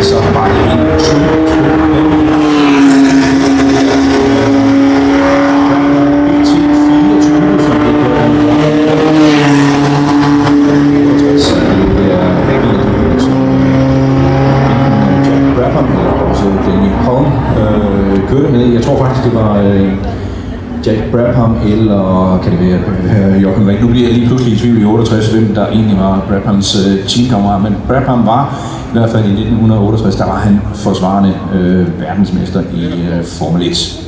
så var det en jeg tror faktisk, det var Jack Brabham, eller kan det være Jochen Ring. Nu bliver jeg lige pludselig i tvivl i 68, hvem der egentlig var Brabhams teamkammerat, men Brabham var i hvert fald i 1968, der var han forsvarende verdensmester i Formel 1.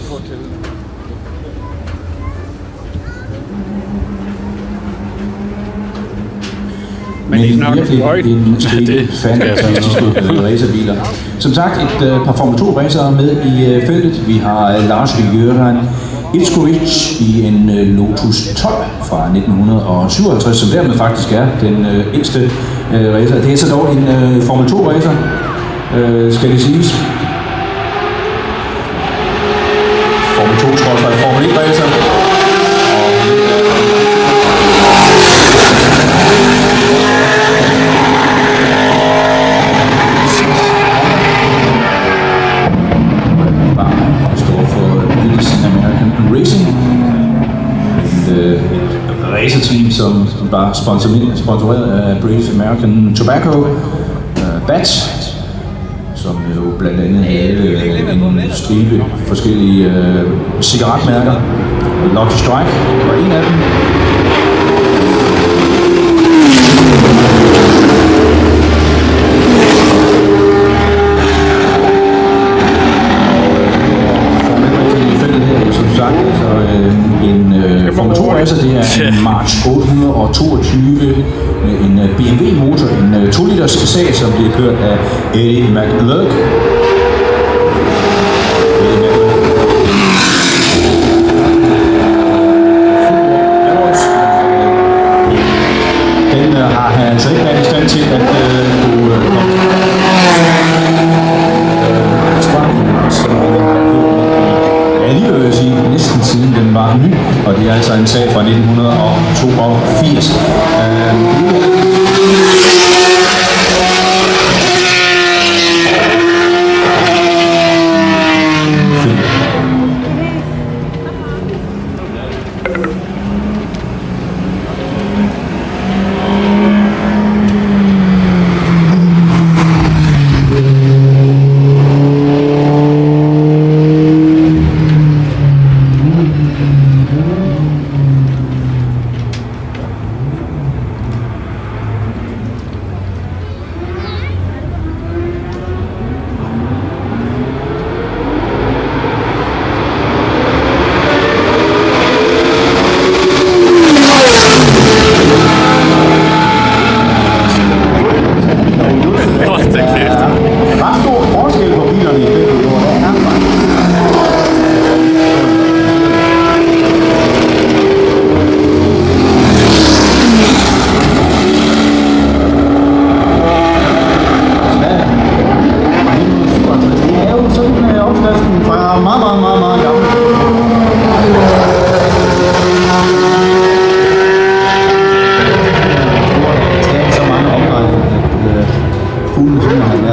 Men virkelig en stribe fantastiske racerbiler. Som sagt, et par Formel 2 racere med i feltet. Vi har Lars-Göran Itzkovic i en Lotus 12 fra 1957, som dermed faktisk er den ældste racer. Det er så dog en Formel 2 racer, skal det siges. Formel 2 tror jeg Formel 1 racer. Racerteam, som var sponsoreret af British American Tobacco, BAT, som jo blandt andet havde en stribe forskellige cigaretmærker. Lucky Strike var en af dem. Formel 2 racer, det er en March 822 med en BMW motor, en 2 liters sag, som bliver kørt af Eddie McLeod. Den har han altså ikke været i stand til at jeg vil sige, næsten siden den var ny, og det er altså en sag fra 1982.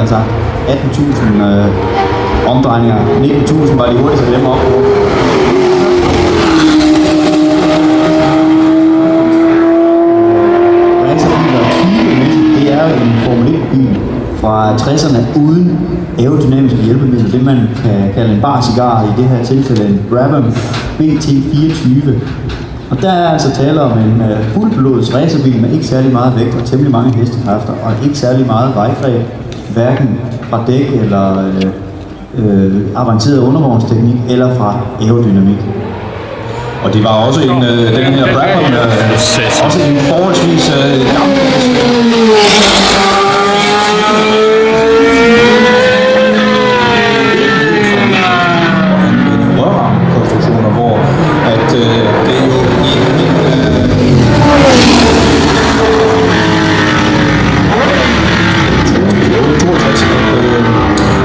Altså 18.000 omdrejninger, 19.000 var de hurtigste af dem op. Det er jo en Formel 1-bil fra 60'erne uden aerodynamiske hjælpemidler, det man kan kalde en bar cigar, i det her tilfælde en Brabham BT24. Og der er altså tale om en fuldblods racerbil med ikke særlig meget vægt og temmelig mange hestekræfter, og ikke særlig meget vejgreb, hverken fra dæk eller avanceret undervognsteknik eller fra aerodynamik. Og det var også en, den her Brabham, også en forholdsvis gammeldags. Rørrammekonstruktioner, hvor at det jo i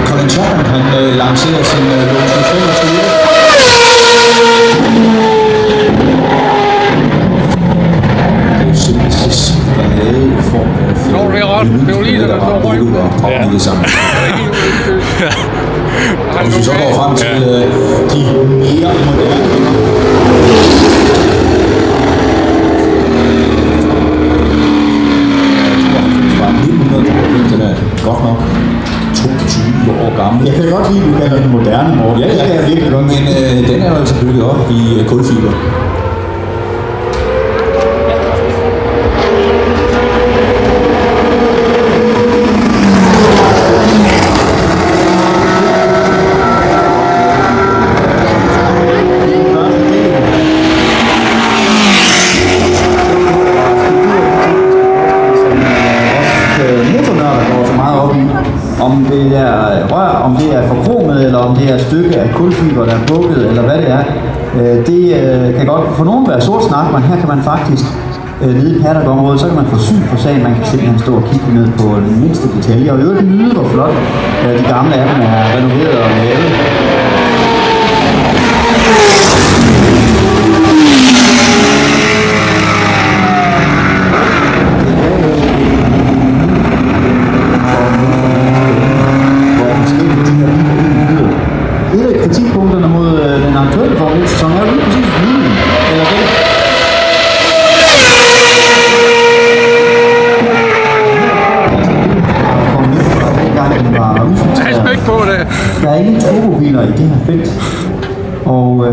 Colin Chapman, han lancerede sin Lotus 25. Det er simpelthen lavet i form af godt. Det var lige, der var så røg. Ja. Det sammen. Og hvis vi så går frem til de mere moderne fra 1992, den er godt nok 22 år gammel. Jeg kan godt lide, at du kalder den moderne, Morten. Ja, det kan jeg virkelig godt. Men den er jo altså bygget op i kulfiber. Om det er rør, om det er forkromet, eller om det er et stykke af kulfiber, der er bukket, eller hvad det er. Det kan godt for nogen være sort snak, men her kan man faktisk nede i paddock-området, så kan man få syn for sagen. Man kan simpelthen stå og kigge ned på den mindste detalje, og i øvrigt nyde, hvor flot de gamle af dem er renoveret og lavet. Et af kritikpunkterne mod den aktuelle Formel 1-sæson er jo lige præcis lyden, eller det. Respekt på det. Der er ingen turbobiler i det her felt, og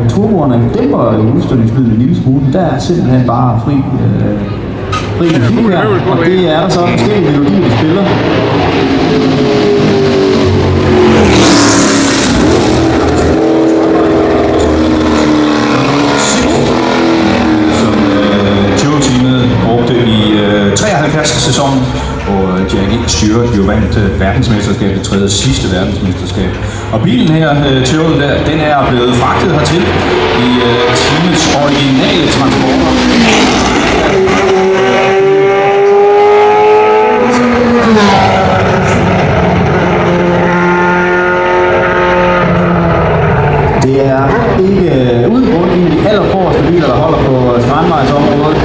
turboerne dæmper jo udstødningslyden en lille smule. Der er simpelthen bare fri musik her, og det er der så forskellige melodier, vi spiller. Brugte i 73-sæsonen, hvor Jackie Stewart jo vandt verdensmesterskabet, det tredje sidste verdensmesterskab. Og bilen her, Toyoten der, den er blevet fragtet hertil i teamets originale transporter. Det er ikke uden grund en af de allerforreste biler, der holder på Strandvejsområdet.